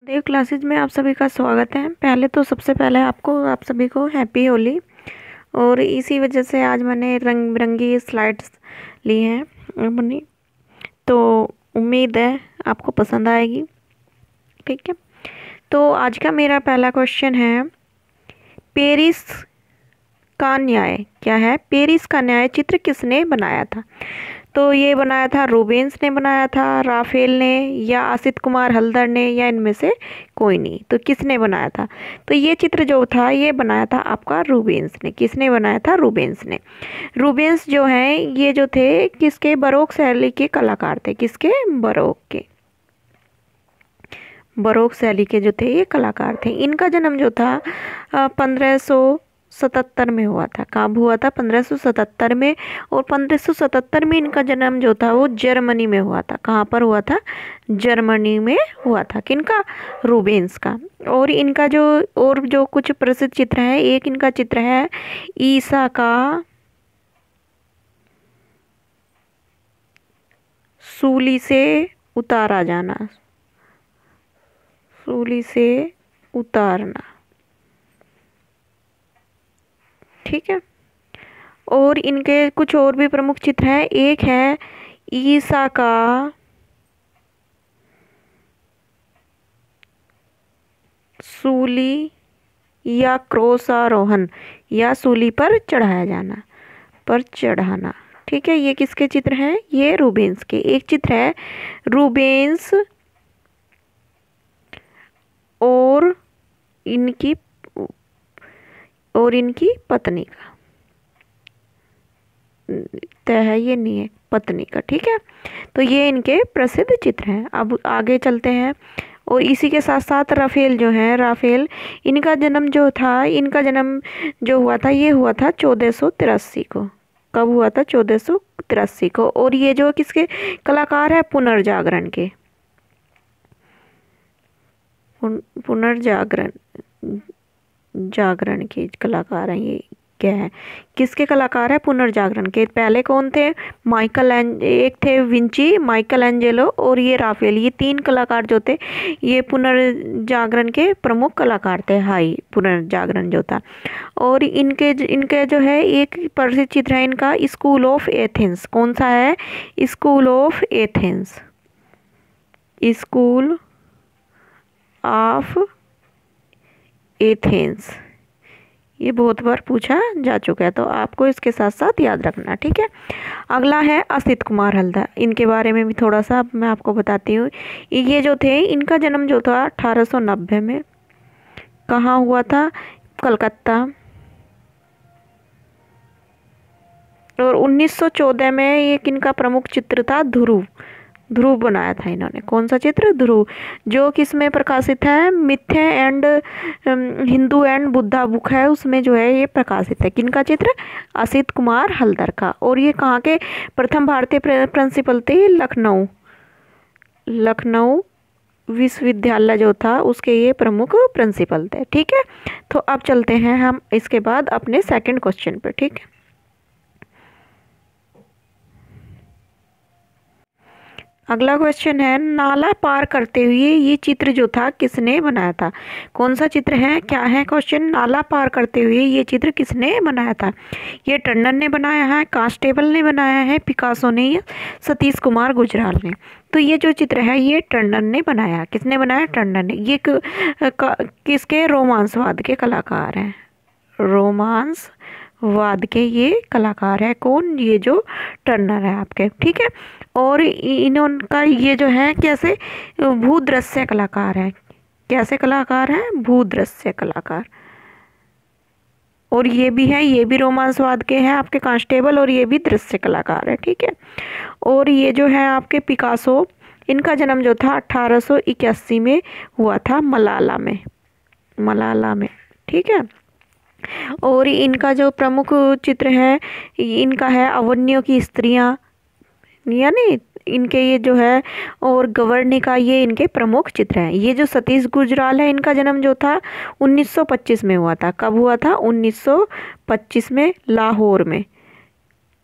देव classes में आप सभी का स्वागत है। पहले तो सबसे पहले आप सभी को हैप्पी होली। और इसी वजह से आज मैंने रंग बिरंगी स्लाइड्स ली हैं अपनी, तो उम्मीद है आपको पसंद आएगी। ठीक है, तो आज का मेरा पहला क्वेश्चन है, पेरिस का न्याय क्या है? पेरिस का न्याय चित्र किसने बनाया था? तो ये बनाया था रूबेन्स ने बनाया था, राफेल ने, या असित कुमार हल्दर ने, या इनमें से कोई नहीं। तो किसने बनाया था? तो ये चित्र जो था ये बनाया था आपका रूबेन्स ने। किसने बनाया था? रूबेन्स ने। रूबेन्स जो हैं ये जो थे किसके? बरोक शैली के कलाकार थे। किसके? बरोक शैली के जो थे ये कलाकार थे। इनका जन्म जो था 1577 में हुआ था। कब हुआ था? 1577 में। और 1577 में इनका जन्म जो था वो जर्मनी में हुआ था। कहाँ पर हुआ था? जर्मनी में हुआ था। किनका? रूबेन्स का। और इनका जो कुछ प्रसिद्ध चित्र है, एक इनका चित्र है ईसा का सूली से उतारा जाना। सूली से उतारना। ठीक है। और इनके कुछ और भी प्रमुख चित्र हैं। एक है ईसा का सूली या क्रोशारोहण, या सूली पर चढ़ाया जाना, पर चढ़ाना। ठीक है, ये किसके चित्र हैं? ये रूबेन्स के। एक चित्र है रूबेन्स और इनकी पत्नी का, तय है ये नहीं है, पत्नी का। ठीक है, तो ये इनके प्रसिद्ध चित्र हैं। अब आगे चलते हैं। और इसी के साथ साथ राफेल जो है, राफेल, इनका जन्म जो हुआ था ये हुआ था 1483 को। कब हुआ था? 1483 को। और ये जो किसके कलाकार है? पुनर्जागरण के। जागरण के कलाकार हैं ये। क्या है? किसके कलाकार है? पुनर्जागरण के। पहले कौन थे? एक थे विंची, माइकल एंजेलो, और ये राफेल। ये तीन कलाकार जो थे ये पुनर्जागरण के प्रमुख कलाकार थे। हाई पुनर्जागरण जो था। और इनके जो है एक प्रसिद्ध चित्र है इनका स्कूल ऑफ एथेंस। कौन सा है? School of Athens. School of Athens. ये बहुत बार पूछा जा चुका है, तो आपको इसके साथ साथ याद रखना। ठीक है। अगला है असित कुमार हल्दर। इनके बारे में भी थोड़ा सा मैं आपको बताती हूँ। ये जो थे इनका जन्म जो था 1890 में। कहाँ हुआ था? कलकत्ता। और 1914 में एक इनका प्रमुख चित्र था ध्रुव। ध्रुव बनाया था इन्होंने। कौन सा चित्र? ध्रुव, जो किस में प्रकाशित है? Myth and Hindu and Buddha book है, उसमें जो है ये प्रकाशित है। किनका चित्र? असित कुमार हल्दर का। और ये कहाँ के प्रथम भारतीय प्रिंसिपल थे? लखनऊ विश्वविद्यालय जो था उसके ये प्रमुख प्रिंसिपल थे। ठीक है, तो अब चलते हैं हम इसके बाद अपने सेकंड क्वेश्चन पर। ठीक है, अगला क्वेश्चन है, नाला पार करते हुए ये चित्र जो था किसने बनाया था? कौन सा चित्र है? क्या है क्वेश्चन? नाला पार करते हुए ये चित्र किसने बनाया था? ये टंडन ने बनाया है, कांस्टेबल ने बनाया है, पिकासो ने, या सतीश कुमार गुजराल ने? तो ये जो चित्र है ये टंडन ने बनाया। किसने बनाया? टंडन ने। ये किसके? रोमांसवाद के कलाकार हैं। रोमांसवाद के ये कलाकार है। कौन? ये जो टर्नर है आपके। ठीक है। और इनका ये जो है कैसे भूदृश्य कलाकार है। कैसे कलाकार हैं? भूदृश्य कलाकार। और ये भी है, ये भी रोमांसवाद के हैं आपके कांस्टेबल, और ये भी दृश्य कलाकार है। ठीक है। और ये जो है आपके पिकासो, इनका जन्म जो था 1881 में हुआ था मलाला में। ठीक है। और इनका जो प्रमुख चित्र है इनका है अवन्यों की स्त्रियां, यानी इनके ये जो है, और गवर्निका, ये इनके प्रमुख चित्र हैं। ये जो सतीश गुजराल है इनका जन्म जो था 1925 में हुआ था। कब हुआ था? 1925 में, लाहौर में।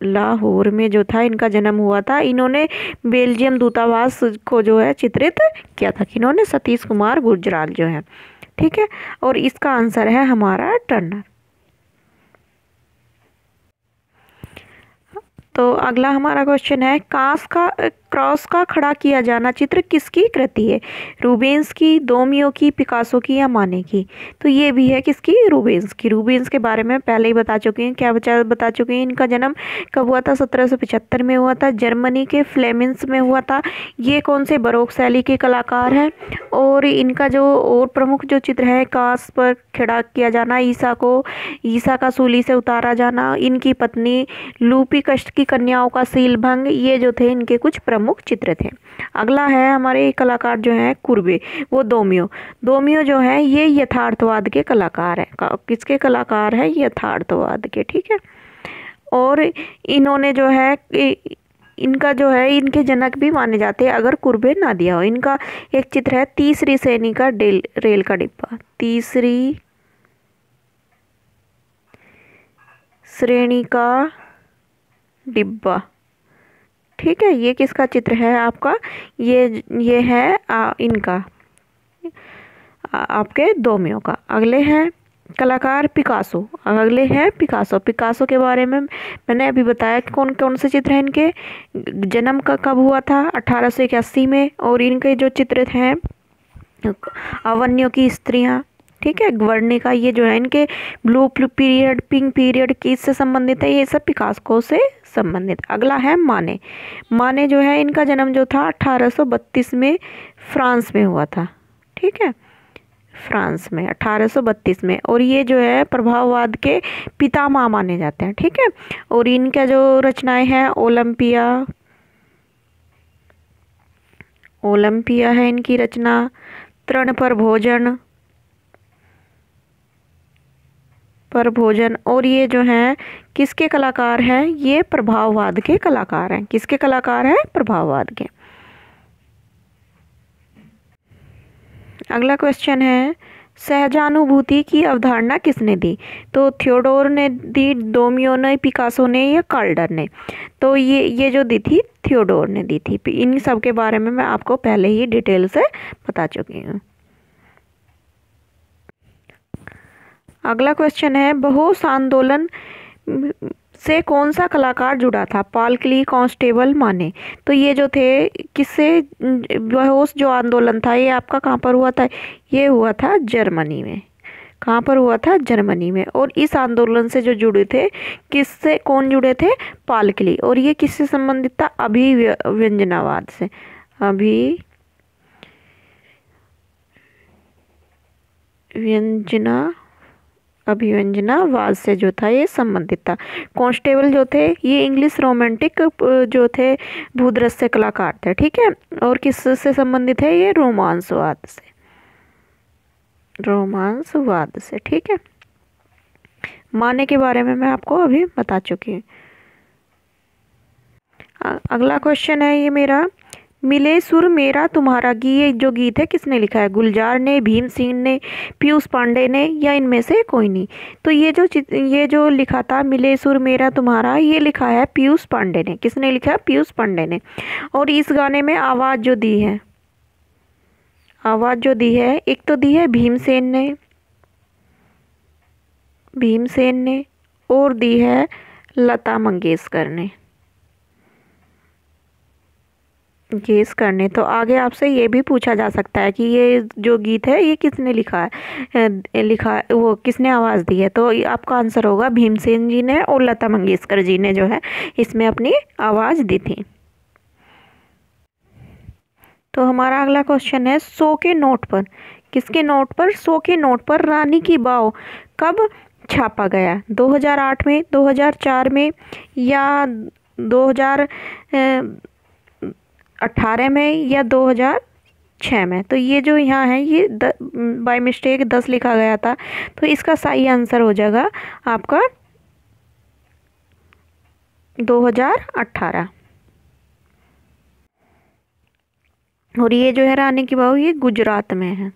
लाहौर में जो था इनका जन्म हुआ था। इन्होंने बेल्जियम दूतावास को जो है चित्रित किया था। इन्होंने सतीश कुमार गुजराल जो है, ठीक है। और इसका आंसर है हमारा टर्नर। तो अगला हमारा क्वेश्चन है, क्रॉस का खड़ा किया जाना चित्र किसकी कृति है? रूबेन्स की, डोमियो की, पिकासो की या माने की? तो ये भी है किसकी? रूबेन्स की। रूबेन्स के बारे में पहले ही बता चुके हैं। क्या बता चुके हैं? इनका जन्म कब हुआ था? 1775 में हुआ था। जर्मनी के फ्लेमिंस में हुआ था। ये कौन से बरोक शैली के कलाकार हैं? और इनका जो और प्रमुख जो चित्र है, कांस पर खड़ा किया जाना, ईसा का सूली से उतारा जाना, इनकी पत्नी लूपी कष्ट की कन्याओं का सीलभंग, ये जो थे इनके कुछ प्रमुख चित्र थे। अगला है हमारे कलाकार जो हैं कुर्बे, वो डोमियो जो है ये यथार्थवाद के कलाकार हैं। किसके कलाकार हैं? यथार्थवाद के, ठीक है। और इन्होंने जो है इनका जो है इनके जनक भी माने जाते हैं अगर कुर्बे ना दिया हो। इनका एक चित्र है तीसरी श्रेणी का रेल का डिब्बा, तीसरी श्रेणी का डिब्बा, ठीक है। ये किसका चित्र है आपका? ये है इनका आपके डोमियो का। अगले हैं कलाकार पिकासो। पिकासो के बारे में मैंने अभी बताया कि कौन कौन से चित्र हैं इनके। जन्म का कब हुआ था? 1881 में। और इनके जो चित्र हैं अवन्यों की स्त्रियां, ठीक है, ग्वर्निका, ये जो है इनके ब्लू पीरियड, पिंक पीरियड किससे संबंधित है? ये सब पिकासो से संबंधित। अगला है माने जो है इनका जन्म जो था 1832 में फ्रांस में हुआ था, ठीक है, फ्रांस में 1832 में। और ये जो है प्रभाववाद के पितामह माने जाते हैं, ठीक है। और इनका जो रचनाएं हैं ओलंपिया है इनकी रचना, तृण पर भोजन। और ये जो हैं किसके कलाकार हैं? ये प्रभाववाद के कलाकार हैं। किसके कलाकार हैं? प्रभाववाद के। अगला क्वेश्चन है, सहजानुभूति की अवधारणा किसने दी? तो थियोडोर ने दी, डोमियो ने, पिकासो ने या काल्डर ने? तो ये जो दी थी थियोडोर ने दी थी। इन सब के बारे में मैं आपको पहले ही डिटेल से बता चुकी हूँ। अगला क्वेश्चन है, बहोस आंदोलन से कौन सा कलाकार जुड़ा था? पालकली, कांस्टेबल, माने? तो ये जो थे किससे? बहोस जो आंदोलन था ये आपका कहाँ पर हुआ था? ये हुआ था जर्मनी में। कहाँ पर हुआ था? जर्मनी में। और इस आंदोलन से जो जुड़े थे, किससे कौन जुड़े थे? पालकली। और ये किससे संबंधित था? अभिव्यंजनावाद से। अभिव्यंजनावाद से जो था ये संबंधित था। कांस्टेबल जो थे ये इंग्लिश रोमांटिक जो थे भूदृश्य कलाकार थे, ठीक है। और किस से संबंधित है? ये रोमांसवाद से, ठीक है। माने के बारे में मैं आपको अभी बता चुकी हूँ। अगला क्वेश्चन है ये मेरा, मिले सुर मेरा तुम्हारा ये जो गीत है किसने लिखा है? गुलजार ने, भीम सिंह ने, पीयूष पांडे ने या इनमें से कोई नहीं? तो ये जो लिखा था मिले सुर मेरा तुम्हारा, ये लिखा है पीयूष पांडे ने। किसने लिखा है? पीयूष पांडे ने। और इस गाने में आवाज़ जो दी है एक तो दी है भीमसेन ने और दी है लता मंगेशकर ने। गेस करने तो आगे आपसे ये भी पूछा जा सकता है कि ये जो गीत है ये किसने लिखा वो किसने आवाज़ दी है? तो आपका आंसर होगा भीमसेन जी ने और लता मंगेशकर जी ने जो है इसमें अपनी आवाज़ दी थी। तो हमारा अगला क्वेश्चन है, 100 के नोट पर, किसके नोट पर? 100 के नोट पर रानी की वाव कब छापा गया? 2008 में, 2004 में या 2018 में या 2006 में? तो ये जो यहाँ है ये बाय मिस्टेक 10 लिखा गया था, तो इसका सही आंसर हो जाएगा आपका 2018। और ये जो है रानी की वाव ये गुजरात में है,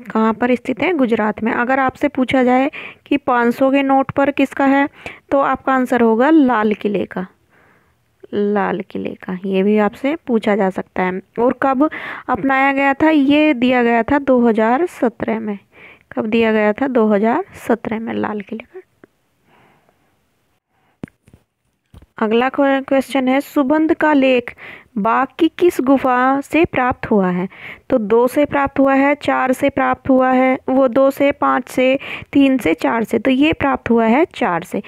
कहाँ पर स्थित है? गुजरात में। अगर आपसे पूछा जाए कि 500 के नोट पर किसका है, तो आपका आंसर होगा लाल किले का। लाल किले का, ये भी आपसे पूछा जा सकता है। और कब अपनाया गया था? ये दिया गया था 2017 में। कब दिया गया था? 2017 में लाल किले का। अगला क्वेश्चन है, सुबंध का लेख बाघ की किस गुफा से प्राप्त हुआ है? तो 2 से प्राप्त हुआ है, 4 से प्राप्त हुआ है, वो 2 से, 5 से, 3 से, 4 से। तो ये प्राप्त हुआ है 4 से।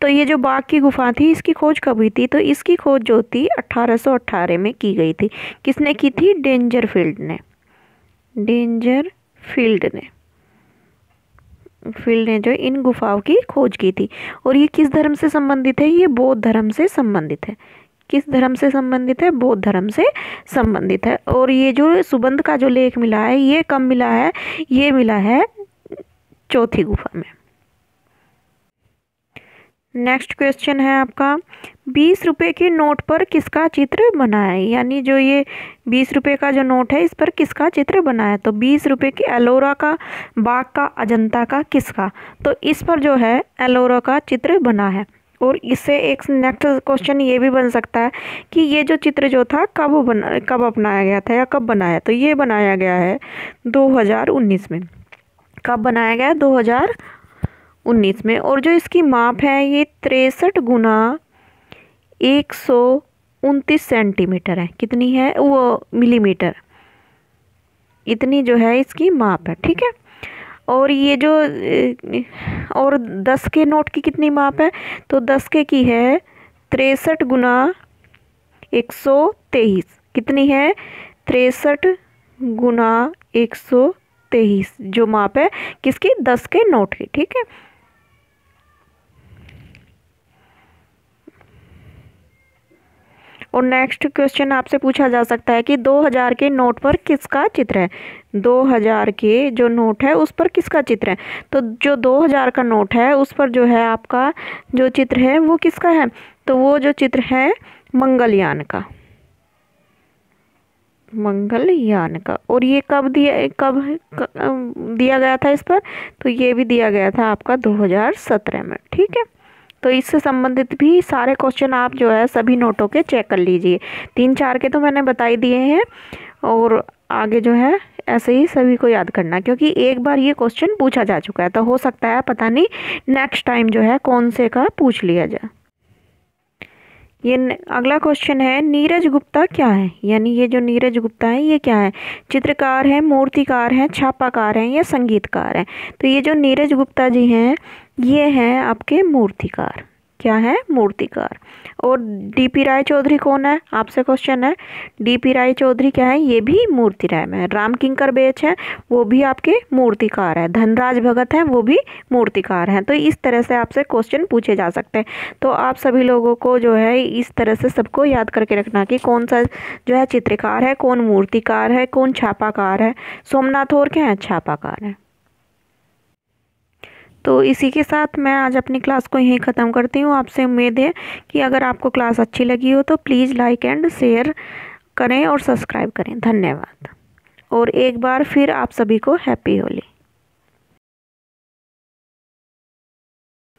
तो ये जो बाघ की गुफा थी, इसकी खोज कब हुई थी? तो इसकी खोज जो थी 1818 में की गई थी। किसने की थी? डेंजरफील्ड ने। डेंजरफील्ड ने जो इन गुफाओं की खोज की थी। और ये किस धर्म से संबंधित है? ये बौद्ध धर्म से संबंधित है। किस धर्म से संबंधित है? बौद्ध धर्म से संबंधित है। और ये जो सुबंध का जो लेख मिला है, ये कब मिला है? ये मिला है चौथी गुफा में। नेक्स्ट क्वेश्चन है आपका, 20 रुपए के नोट पर किसका चित्र बना है? यानी जो ये 20 रुपए का जो नोट है, इस पर किसका चित्र बना है? तो 20 रुपए के एलोरा का, बाघ का, अजंता का, किसका? तो इस पर जो है एलोरा का चित्र बना है। और इससे एक नेक्स्ट क्वेश्चन ये भी बन सकता है कि ये जो चित्र जो था कब अपनाया गया था या कब बनाया? तो ये बनाया गया है 2019 में। कब बनाया गया? 2019 में। और जो इसकी माप है, ये 63 गुना 129 सेंटीमीटर है। कितनी है? वो मिलीमीटर। इतनी जो है इसकी माप है, ठीक है। और ये जो और 10 के नोट की कितनी माप है? तो 10 के की है 63 गुना 123। कितनी है? 63 गुना 123 जो माप है किसकी? 10 के नोट की, ठीक है। और नेक्स्ट क्वेश्चन आपसे पूछा जा सकता है कि 2000 के नोट पर किसका चित्र है? 2000 के जो नोट है उस पर किसका चित्र है? तो जो 2000 का नोट है उस पर जो है आपका जो चित्र है वो किसका है? तो वो जो चित्र है मंगलयान का। मंगलयान का। और ये कब दिया गया था इस पर? तो ये भी दिया गया था आपका 2017 में, ठीक है। तो इससे संबंधित भी सारे क्वेश्चन आप जो है सभी नोटों के चेक कर लीजिए। 3-4 के तो मैंने बता ही दिए हैं, और आगे जो है ऐसे ही सभी को याद करना, क्योंकि एक बार ये क्वेश्चन पूछा जा चुका है। तो हो सकता है पता नहीं नेक्स्ट टाइम जो है कौन से का पूछ लिया जाए। ये अगला क्वेश्चन है, नीरज गुप्ता क्या है? यानी ये जो नीरज गुप्ता है ये क्या है? चित्रकार है, मूर्तिकार है, छापाकार है या संगीतकार है? तो ये जो नीरज गुप्ता जी हैं ये हैं आपके मूर्तिकार। क्या है? मूर्तिकार। और डीपी राय चौधरी कौन है? आपसे क्वेश्चन है, डीपी राय चौधरी क्या है? ये भी मूर्तिकार है। राम किंकर बेच है, वो भी आपके मूर्तिकार है। धनराज भगत है, वो भी मूर्तिकार हैं। तो इस तरह से आपसे क्वेश्चन पूछे जा सकते हैं। तो आप सभी लोगों को जो है इस तरह से सबको याद करके रखना कि कौन सा जो है चित्रकार है, कौन मूर्तिकार है, कौन छापाकार है। सोमनाथ और क्या है? छापाकार है। तो इसी के साथ मैं आज अपनी क्लास को यहीं ख़त्म करती हूँ। आपसे उम्मीद है कि अगर आपको क्लास अच्छी लगी हो तो प्लीज़ लाइक एंड शेयर करें और सब्सक्राइब करें। धन्यवाद। और एक बार फिर आप सभी को हैप्पी होली।